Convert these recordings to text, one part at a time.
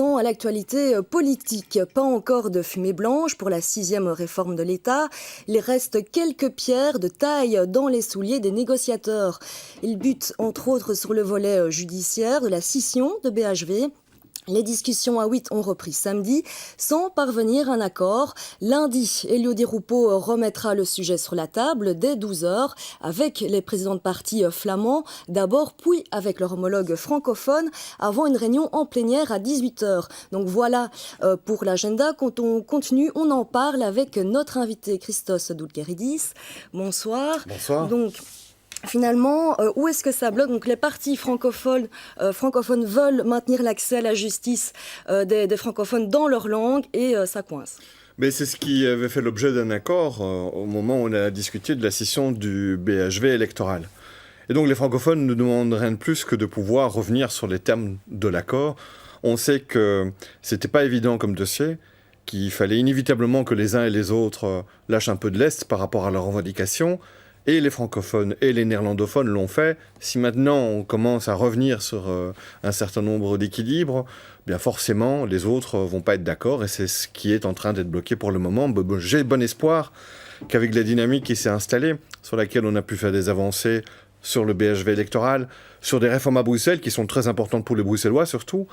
À l'actualité politique, pas encore de fumée blanche pour la 6e réforme de l'État. Il reste quelques pierres de taille dans les souliers des négociateurs. Ils butent entre autres sur le volet judiciaire de la scission de BHV. Les discussions à 8 ont repris samedi sans parvenir à un accord. Lundi, Elio Di Rupo remettra le sujet sur la table dès 12h avec les présidents de partis flamands d'abord, puis avec leur homologue francophone avant une réunion en plénière à 18h. Donc voilà pour l'agenda. Quand on continue, on en parle avec notre invité Christos Doulkeridis. Bonsoir. Bonsoir. Donc, finalement, où est-ce que ça bloque? Donc les partis francophones veulent maintenir l'accès à la justice des francophones dans leur langue et ça coince. Mais c'est ce qui avait fait l'objet d'un accord au moment où on a discuté de la scission du BHV électoral. Et donc les francophones ne demandent rien de plus que de pouvoir revenir sur les termes de l'accord. On sait que c'était pas évident comme dossier, qu'il fallait inévitablement que les uns et les autres lâchent un peu de lest par rapport à leurs revendications. Et les francophones et les néerlandophones l'ont fait. Si maintenant on commence à revenir sur un certain nombre d'équilibres, bien forcément les autres vont pas être d'accord et c'est ce qui est en train d'être bloqué pour le moment. J'ai bon espoir qu'avec la dynamique qui s'est installée, sur laquelle on a pu faire des avancées sur le BHV électoral, sur des réformes à Bruxelles qui sont très importantes pour les Bruxellois surtout,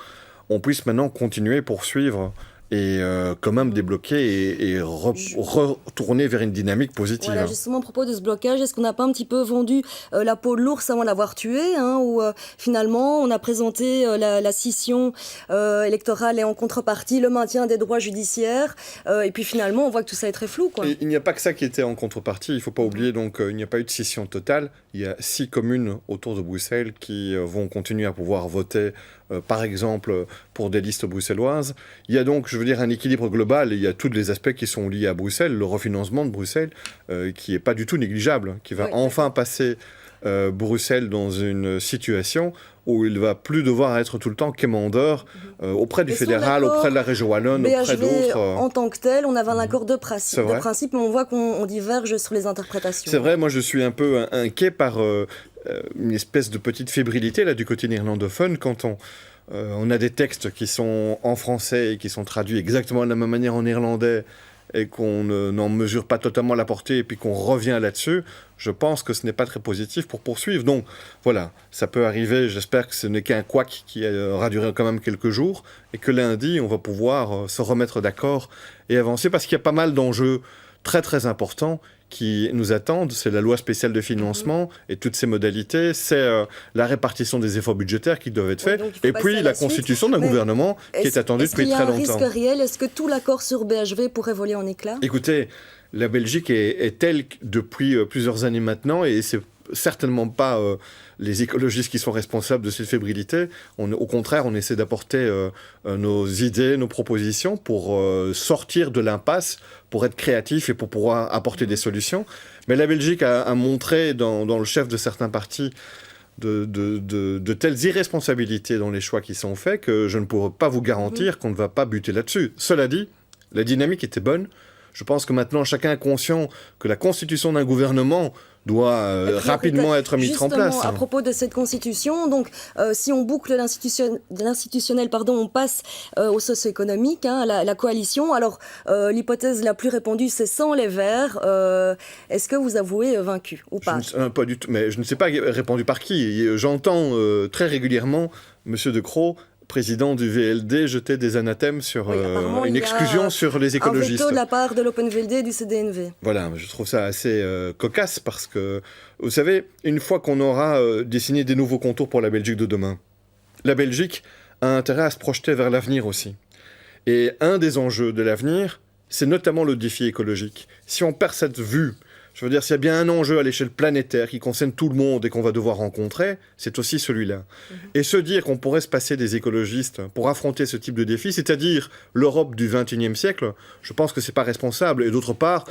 on puisse maintenant continuer, poursuivre et quand même débloquer et retourner vers une dynamique positive. Voilà, justement, à propos de ce blocage, est-ce qu'on n'a pas un petit peu vendu la peau de l'ours avant de l'avoir tué, où finalement on a présenté la scission électorale et en contrepartie le maintien des droits judiciaires, et puis finalement on voit que tout ça est très flou, quoi. Et il n'y a pas que ça qui était en contrepartie, il ne faut pas oublier, donc il n'y a pas eu de scission totale, il y a 6 communes autour de Bruxelles qui vont continuer à pouvoir voter, par exemple, pour des listes bruxelloises. Il y a donc, je veux dire, un équilibre global, et il y a tous les aspects qui sont liés à Bruxelles, le refinancement de Bruxelles, qui n'est pas du tout négligeable, qui va enfin passer Bruxelles dans une situation où il ne va plus devoir être tout le temps quémandeur auprès du fédéral, auprès de la région wallonne, auprès d'autres. En tant que tel, on avait un accord de principe, mais on voit qu'on diverge sur les interprétations. C'est vrai, moi je suis un peu inquiet par une espèce de petite fébrilité là, du côté néerlandophone quand on a des textes qui sont en français et qui sont traduits exactement de la même manière en néerlandais et qu'on n'en mesure pas totalement la portée et puis qu'on revient là-dessus, je pense que ce n'est pas très positif pour poursuivre. Donc voilà, ça peut arriver, j'espère que ce n'est qu'un couac qui aura duré quand même quelques jours et que lundi, on va pouvoir se remettre d'accord et avancer parce qu'il y a pas mal d'enjeux très très importants qui nous attendent. C'est la loi spéciale de financement et toutes ses modalités, c'est la répartition des efforts budgétaires qui doivent être faits, et puis la constitution d'un gouvernement qui est attendu depuis très longtemps. Est-ce qu'il y a un risque réel? Est-ce que tout l'accord sur BHV pourrait voler en éclats? Écoutez, la Belgique est telle depuis plusieurs années maintenant, et c'est certainement pas les écologistes qui sont responsables de cette fébrilité. Au contraire, on essaie d'apporter nos idées, nos propositions pour sortir de l'impasse, pour être créatif et pour pouvoir apporter des solutions. Mais la Belgique a montré dans le chef de certains partis de telles irresponsabilités dans les choix qui sont faits que je ne pourrais pas vous garantir qu'on ne va pas buter là-dessus. Cela dit, la dynamique était bonne. Je pense que maintenant, chacun est conscient que la constitution d'un gouvernement doit rapidement être mise en place. Justement, à propos de cette constitution, donc, si on boucle l'institutionnel, on passe au socio-économique, la coalition. Alors, l'hypothèse la plus répandue, c'est sans les Verts. Est-ce que vous avouez vaincu ou pas? Pas du tout, mais je ne sais pas répandu par qui. J'entends très régulièrement M. De Croo, président du VLD, jeter des anathèmes sur une exclusion sur les écologistes. Un veto de la part de l'Open VLD et du CDNV. Voilà, je trouve ça assez cocasse parce que, vous savez, une fois qu'on aura dessiné des nouveaux contours pour la Belgique de demain, la Belgique a intérêt à se projeter vers l'avenir aussi. Et un des enjeux de l'avenir, c'est notamment le défi écologique. Si on perd cette vue, je veux dire, s'il y a bien un enjeu à l'échelle planétaire qui concerne tout le monde et qu'on va devoir rencontrer, c'est aussi celui-là. Et se dire qu'on pourrait se passer des écologistes pour affronter ce type de défi, c'est-à-dire l'Europe du XXIe siècle, je pense que c'est pas responsable. Et d'autre part,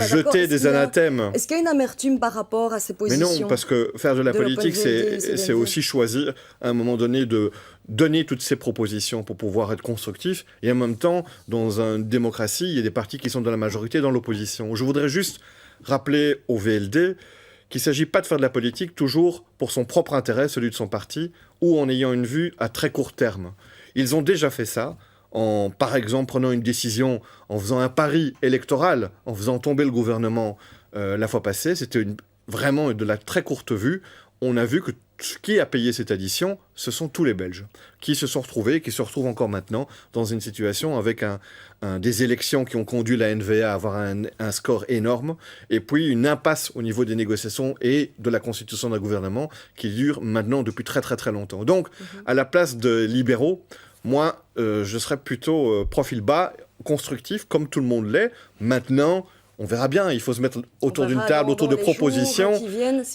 jeter des anathèmes... Est-ce qu'il y a une amertume par rapport à ces positions? Mais non, parce que faire de la politique, c'est aussi choisir, à un moment donné, de donner toutes ces propositions pour pouvoir être constructif. Et en même temps, dans une démocratie, il y a des partis qui sont dans la majorité, dans l'opposition. Je voudrais juste rappeler au VLD qu'il ne s'agit pas de faire de la politique toujours pour son propre intérêt, celui de son parti, ou en ayant une vue à très court terme. Ils ont déjà fait ça en, par exemple, prenant une décision, en faisant un pari électoral, en faisant tomber le gouvernement la fois passée. C'était vraiment de la très courte vue. On a vu que qui a payé cette addition, ce sont tous les Belges, qui se sont retrouvés, qui se retrouvent encore maintenant dans une situation avec des élections qui ont conduit la NVA à avoir un score énorme, et puis une impasse au niveau des négociations et de la constitution d'un gouvernement qui dure maintenant depuis très très très longtemps. Donc, à la place de libéraux, moi, je serais plutôt profil bas, constructif, comme tout le monde l'est. Maintenant, on verra bien, il faut se mettre autour d'une table, autour de propositions.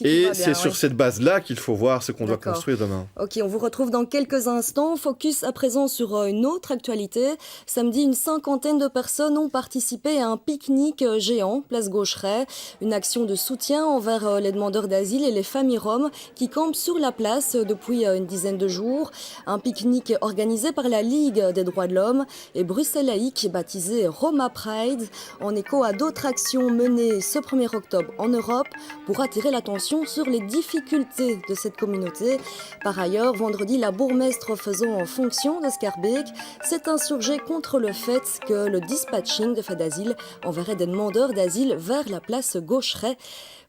Et c'est sur cette base-là qu'il faut voir ce qu'on doit construire demain. Ok, on vous retrouve dans quelques instants. Focus à présent sur une autre actualité. Samedi, une 50aine de personnes ont participé à un pique-nique géant, place Gaucheret. Une action de soutien envers les demandeurs d'asile et les familles roms qui campent sur la place depuis une dizaine de jours. Un pique-nique organisé par la Ligue des droits de l'homme et Bruxelles Laïque, baptisé Roma Pride, en écho à d'autres actions menée ce 1er octobre en Europe pour attirer l'attention sur les difficultés de cette communauté. Par ailleurs, vendredi, la bourgmestre faisant en fonction de Schaerbeek s'est insurgée contre le fait que le dispatching de faits d'asile enverrait des demandeurs d'asile vers la place Gaucheret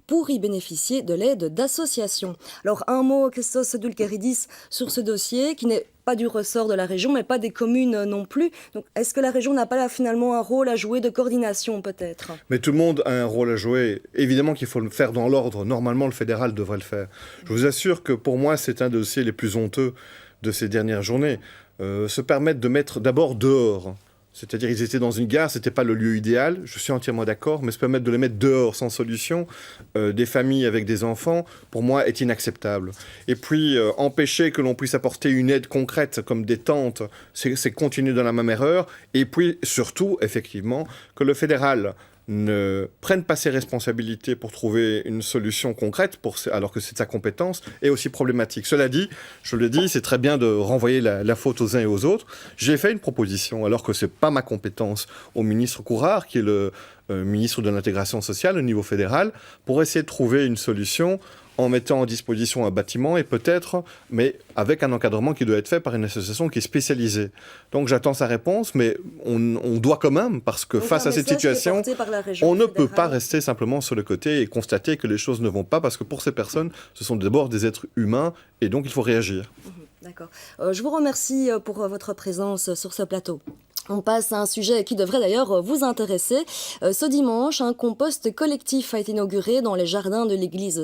pour y bénéficier de l'aide d'associations. Alors un mot, Christos Doulkeridis, sur ce dossier qui n'est pas du ressort de la région, mais pas des communes non plus. Donc, est-ce que la région n'a pas là, finalement un rôle à jouer de coordination peut-être ? Mais tout le monde a un rôle à jouer. Évidemment qu'il faut le faire dans l'ordre. Normalement, le fédéral devrait le faire. Je vous assure que pour moi, c'est un des dossiers les plus honteux de ces dernières journées. Se permettre de mettre d'abord dehors. C'est-à-dire ils étaient dans une gare, c'était pas le lieu idéal, je suis entièrement d'accord, mais se permettre de les mettre dehors sans solution, des familles avec des enfants, pour moi, est inacceptable. Et puis, empêcher que l'on puisse apporter une aide concrète, comme des tentes, c'est continuer dans la même erreur. Et puis, surtout, effectivement, que le fédéral ne prenne pas ses responsabilités pour trouver une solution concrète, alors que c'est de sa compétence, est aussi problématique. Cela dit, je le dis, c'est très bien de renvoyer la faute aux uns et aux autres. J'ai fait une proposition, alors que ce n'est pas ma compétence, au ministre Courard, qui est le ministre de l'intégration sociale au niveau fédéral, pour essayer de trouver une solution en mettant en disposition un bâtiment et peut-être, mais avec un encadrement qui doit être fait par une association qui est spécialisée. Donc j'attends sa réponse, mais on doit quand même, parce que face à cette situation, on ne peut pas rester simplement sur le côté et constater que les choses ne vont pas, parce que pour ces personnes, ce sont d'abord des êtres humains, et donc il faut réagir. D'accord. Je vous remercie pour votre présence sur ce plateau. On passe à un sujet qui devrait d'ailleurs vous intéresser. Ce dimanche, un compost collectif a été inauguré dans les jardins de l'église